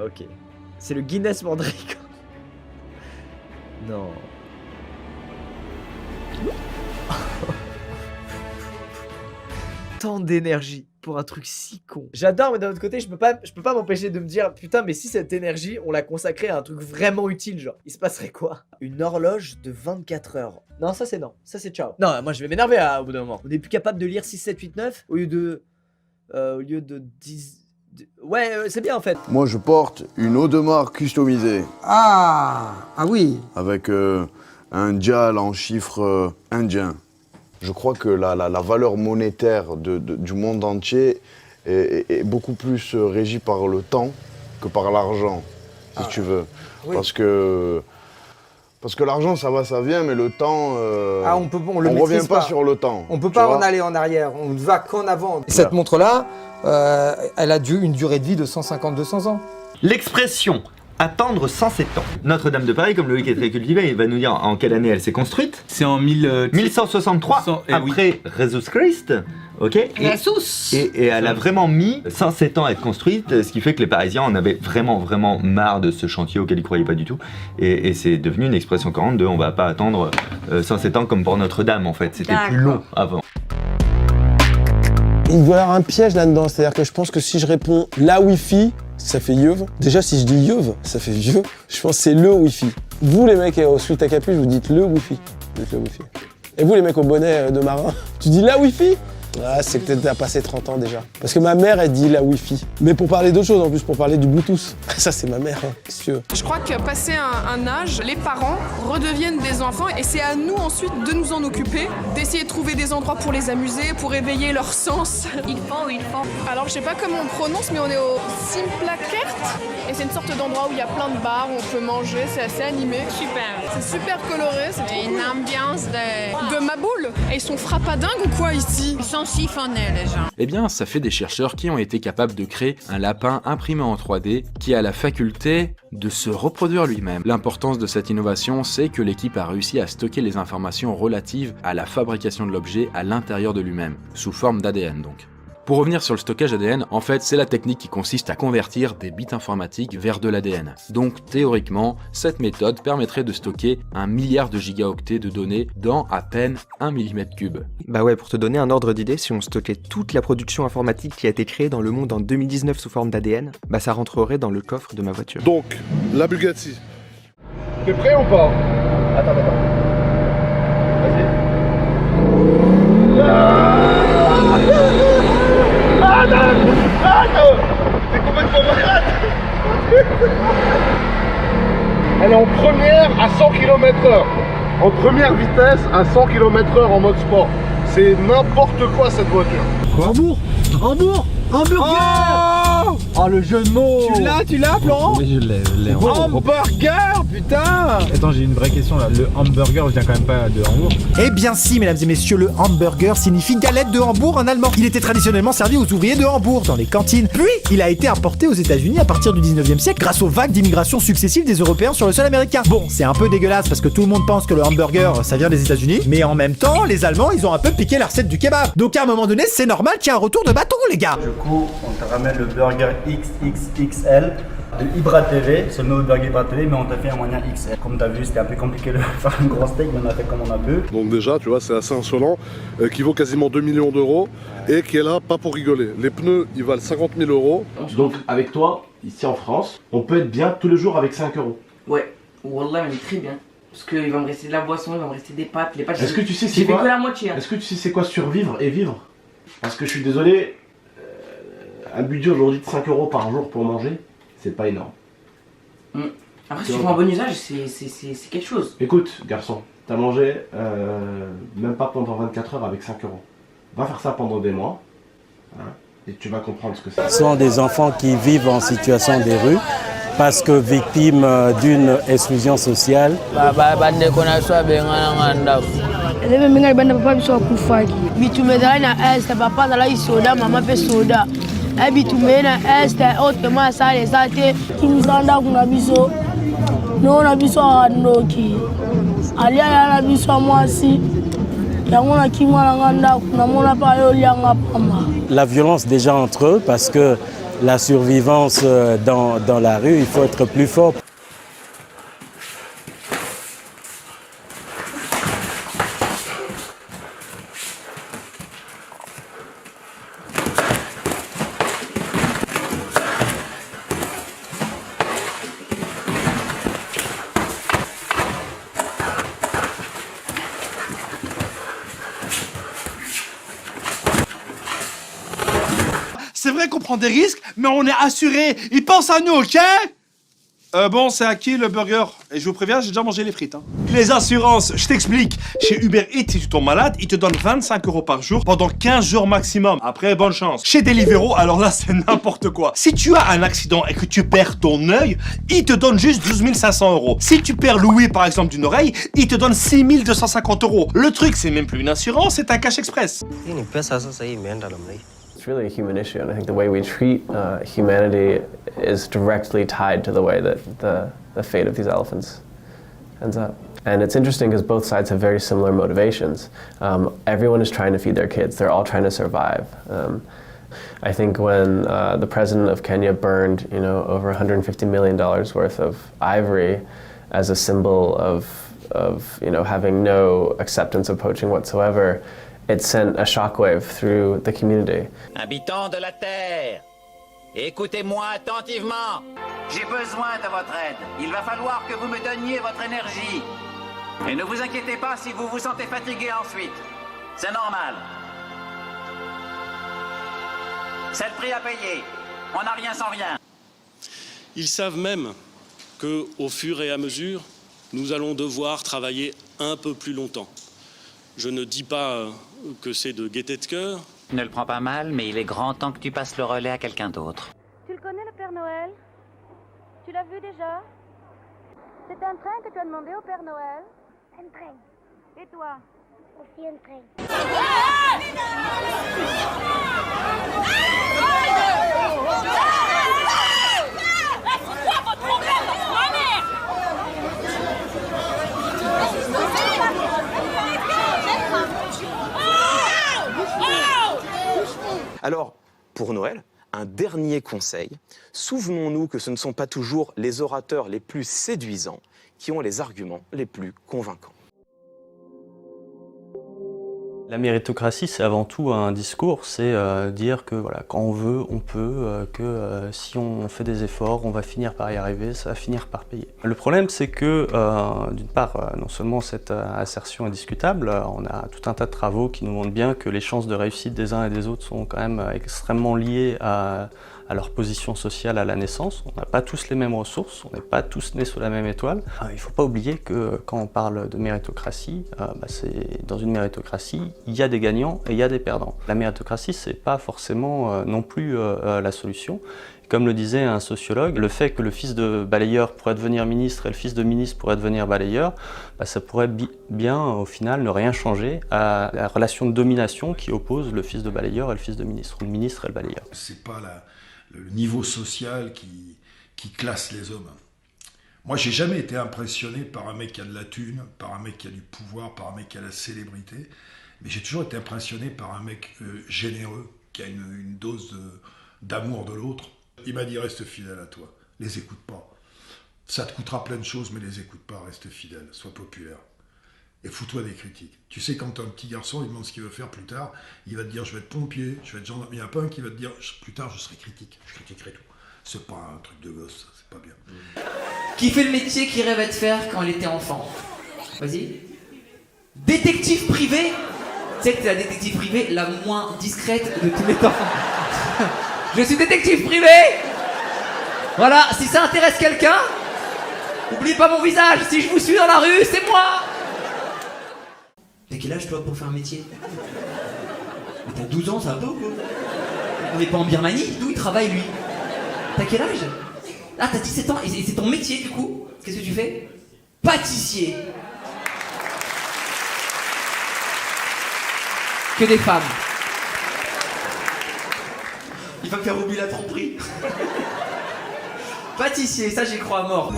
Ok. C'est le Guinness Mandrake. Non. Tant d'énergie pour un truc si con. J'adore, mais d'un autre côté, je peux pas m'empêcher de me dire, putain, mais si cette énergie, on la consacrait à un truc vraiment utile, genre, il se passerait quoi? Une horloge de 24 heures. Non, ça c'est non. Ça c'est ciao. Non, moi je vais m'énerver au bout d'un moment. On est plus capable de lire 6, 7, 8, 9 au lieu de 10. Ouais, c'est bien en fait. Moi, je porte une Audemars customisée. Ah oui. Avec un dial en chiffres indiens. Je crois que la valeur monétaire du monde entier est beaucoup plus régie par le temps que par l'argent, si tu veux. Oui. Parce que l'argent, ça va, ça vient, mais le temps, on le revient pas sur le temps. On peut pas en aller en arrière, on ne va qu'en avant. Et cette montre-là, elle a une durée de vie de 150-200 ans. L'expression attendre 107 ans. Notre-Dame de Paris, comme Loïc est très cultivé, il va nous dire en quelle année elle s'est construite. C'est en 1163, après Jésus Christ. Ok. Et elle a vraiment mis 107 ans à être construite, ce qui fait que les Parisiens en avaient vraiment marre de ce chantier auquel ils croyaient pas du tout. Et c'est devenu une expression courante de on va pas attendre 107 ans comme pour Notre-Dame en fait. C'était plus long avant. Il doit y avoir un piège là-dedans, c'est-à-dire que je pense que si je réponds la Wi-Fi, ça fait yeuve. Déjà, si je dis yeuve, ça fait vieux. Je pense que c'est le Wi-Fi. Vous, les mecs au sweat à capuche, vous dites le Wi-Fi. Vous dites le Wi-Fi. Et vous, les mecs au bonnet de marin, tu dis la Wi-Fi? Ah, c'est que t'as passé 30 ans déjà. Parce que ma mère, elle dit la Wi-Fi. Mais pour parler d'autre chose en plus, pour parler du Bluetooth. Ça, c'est ma mère, hein, qu'est-ce que tu veux. Je crois que passé un âge, les parents redeviennent des enfants et c'est à nous ensuite de nous en occuper, d'essayer de trouver des endroits pour les amuser, pour éveiller leur sens. Ils font. Alors je sais pas comment on prononce, mais on est au Simplakert et c'est une sorte d'endroit où il y a plein de bars, où on peut manger, c'est assez animé. Super. C'est super coloré, c'est trop Et cool. une ambiance De ma boule. Et ils sont frappadingues ou quoi ici? Ils sont siphonnés les gens. Eh bien, ça fait des chercheurs qui ont été capables de créer un lapin imprimé en 3D qui a la faculté de se reproduire lui-même. L'importance de cette innovation, c'est que l'équipe a réussi à stocker les informations relatives à la fabrication de l'objet à l'intérieur de lui-même, sous forme d'ADN donc. Pour revenir sur le stockage ADN, en fait, c'est la technique qui consiste à convertir des bits informatiques vers de l'ADN. Donc, théoriquement, cette méthode permettrait de stocker 1 milliard de gigaoctets de données dans à peine 1 mm3. Bah ouais, pour te donner un ordre d'idée, si on stockait toute la production informatique qui a été créée dans le monde en 2019 sous forme d'ADN, bah ça rentrerait dans le coffre de ma voiture. Donc, la Bugatti. T'es prêt ou pas? Attends. Vas-y. T'es complètement malade. Elle est en première à 100 km/h. En première vitesse à 100 km/h en mode sport. C'est n'importe quoi cette voiture. Hambourg Hamburger. Oh, le jeu de mots. Tu l'as, Florent? Oui, je l'ai. Hamburger, putain. Attends, j'ai une vraie question là. Le hamburger vient quand même pas de Hambourg. Eh bien si, mesdames et messieurs, le hamburger signifie galette de Hambourg en allemand. Il était traditionnellement servi aux ouvriers de Hambourg dans les cantines. Puis, il a été importé aux États-Unis à partir du 19e siècle grâce aux vagues d'immigration successives des Européens sur le sol américain. Bon, c'est un peu dégueulaase parce que tout le monde pense que le hamburger, ça vient des États-Unis, mais en même temps, les Allemands, ils ont un peu piqué la recette du kebab. Donc à un moment donné, c'est normal qu'il y ait un retour de bâton, les gars. Du coup, on te ramène le burger XXXL de Ibra TV, c'est le nouveau burger Ibra TV, mais on t'a fait un moyen XL. Comme t'as vu, c'était un peu compliqué de faire un gros steak, mais on a fait comme on a pu. Donc déjà, tu vois, c'est assez insolent, qui vaut quasiment 2 millions d'euros et qui est là pas pour rigoler. Les pneus, ils valent 50 000 euros. Donc avec toi, ici en France, on peut être bien tous les jours avec 5 euros. Ouais, Wallah, on est très bien. Parce qu'il va me rester de la boisson, il va me rester des pâtes. Les pâtes, est-ce que tu sais j'ai fait que la moitié. Est-ce que tu sais c'est quoi survivre et vivre? Parce que je suis désolé, un budget aujourd'hui de 5 euros par jour pour manger, c'est pas énorme. Après, si tu fais un bon usage, c'est quelque chose. Écoute, garçon, t'as mangé même pas pendant 24 heures avec 5 euros. Va faire ça pendant des mois, hein, et tu vas comprendre ce que c'est. Ce sont des enfants qui vivent en situation des rues parce que victimes d'une exclusion sociale. Eleve minga libanda papa biso akufaki bitumezala na este papa azalaki soda mama mpe soda bitumeli na este otemo asala eza te kimisa ndako na biso noo na biso akandoki aliala na biso ya mwasi yango nakimwananga ndako namona mpe ayolianga pamba. La violence déjà entre eux parce que la survivance dans la rue, il faut être plus fort. C'est vrai qu'on prend des risques, mais on est assuré. Ils pensent à nous, ok? Bon, c'est à qui le burger? Et je vous préviens, j'ai déjà mangé les frites. Hein. Les assurances, je t'explique. Chez Uber Eats, si tu tombes malade, ils te donnent 25 € par jour pendant 15 jours maximum. Après, bonne chance. Chez Deliveroo, alors là, c'est n'importe quoi. Si tu as un accident et que tu perds ton œil, ils te donnent juste 12 500 €. Si tu perds l'ouïe, par exemple, d'une oreille, ils te donnent 6 250 €. Le truc, c'est même plus une assurance, c'est un cash express. It's really a human issue, and I think the way we treat humanity is directly tied to the way that the fate of these elephants ends up. And it's interesting because both sides have very similar motivations. Everyone is trying to feed their kids. They're all trying to survive. I think when the president of Kenya burned, over $150 million worth of ivory as a symbol of having no acceptance of poaching whatsoever, it sent a shockwave through the community. Habitants de la Terre, écoutez-moi attentivement. J'ai besoin de votre aide. Il va falloir que vous me donniez votre énergie. Et ne vous inquiétez pas si vous vous sentez fatigué ensuite. C'est normal. C'est le prix à payer. On n'a rien sans rien. Ils savent même qu'au fur et à mesure, nous allons devoir travailler un peu plus longtemps. Je ne dis pas que c'est de gaieté de cœur. Ne le prends pas mal, mais il est grand temps que tu passes le relais à quelqu'un d'autre. Tu le connais, le Père Noël? Tu l'as vu déjà? C'est un train que tu as demandé au Père Noël? Un train. Et toi? Aussi un train. C'est quoi votre problème, ma mère? Alors, pour Noël, un dernier conseil. Souvenons-nous que ce ne sont pas toujours les orateurs les plus séduisants qui ont les arguments les plus convaincants. La méritocratie, c'est avant tout un discours, c'est dire que voilà, quand on veut, on peut, que si on fait des efforts, on va finir par y arriver, ça va finir par payer. Le problème, c'est que, d'une part, non seulement cette assertion est discutable, on a tout un tas de travaux qui nous montrent bien que les chances de réussite des uns et des autres sont quand même extrêmement liées à leur position sociale à la naissance. On n'a pas tous les mêmes ressources, on n'est pas tous nés sous la même étoile. Il ne faut pas oublier que quand on parle de méritocratie, dans une méritocratie, il y a des gagnants et il y a des perdants. La méritocratie, c'est pas forcément non plus la solution. Comme le disait un sociologue, le fait que le fils de balayeur pourrait devenir ministre et le fils de ministre pourrait devenir balayeur, ça pourrait bien, au final, ne rien changer à la relation de domination qui oppose le fils de balayeur et le fils de ministre, ou le ministre et le balayeur. C'est pas le niveau social qui classe les hommes. Moi, j'ai jamais été impressionné par un mec qui a de la thune, par un mec qui a du pouvoir, par un mec qui a la célébrité, mais j'ai toujours été impressionné par un mec généreux, qui a une dose d'amour de l'autre. Il m'a dit, reste fidèle à toi, les écoute pas. Ça te coûtera plein de choses, mais les écoute pas, reste fidèle, sois populaire. Et fous-toi des critiques. Tu sais, quand un petit garçon, il demande ce qu'il veut faire plus tard, il va te dire, je vais être pompier, je vais être gendarme. Il n'y a pas un qui va te dire, plus tard, je serai critique, je critiquerai tout. C'est pas un truc de gosse, ça, c'est pas bien. Qui fait le métier qu'il rêvait de faire quand il était enfant? Vas-y. Détective privé. Tu sais que c'est la détective privée la moins discrète de tous les temps. Je suis détective privé. Voilà, si ça intéresse quelqu'un, oublie pas mon visage, si je vous suis dans la rue, c'est moi. T'as quel âge toi pour faire un métier? T'as 12 ans, ça va pas ou quoi? On n'est pas en Birmanie, d'où il travaille lui? T'as quel âge? Ah, t'as 17 ans, et c'est ton métier du coup? Qu'est-ce que tu fais? Pâtissier. Que des femmes. Il va me faire oublier la tromperie. Pâtissier, ça j'y crois à mort.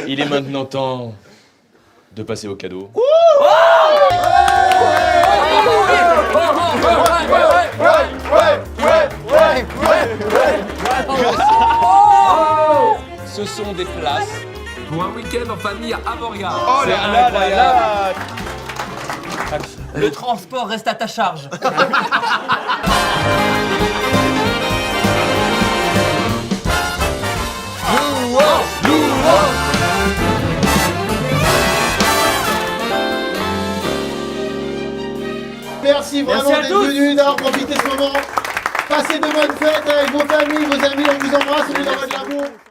Il est maintenant temps de passer au cadeau. Ouais week-end en famille à Avoria. Oh là là là là. Le transport reste à ta charge. Merci vraiment d'être venus, d'avoir profité de ce moment. Passez de bonnes fêtes avec vos familles, vos amis, on vous embrasse, on est dans votre l'amour.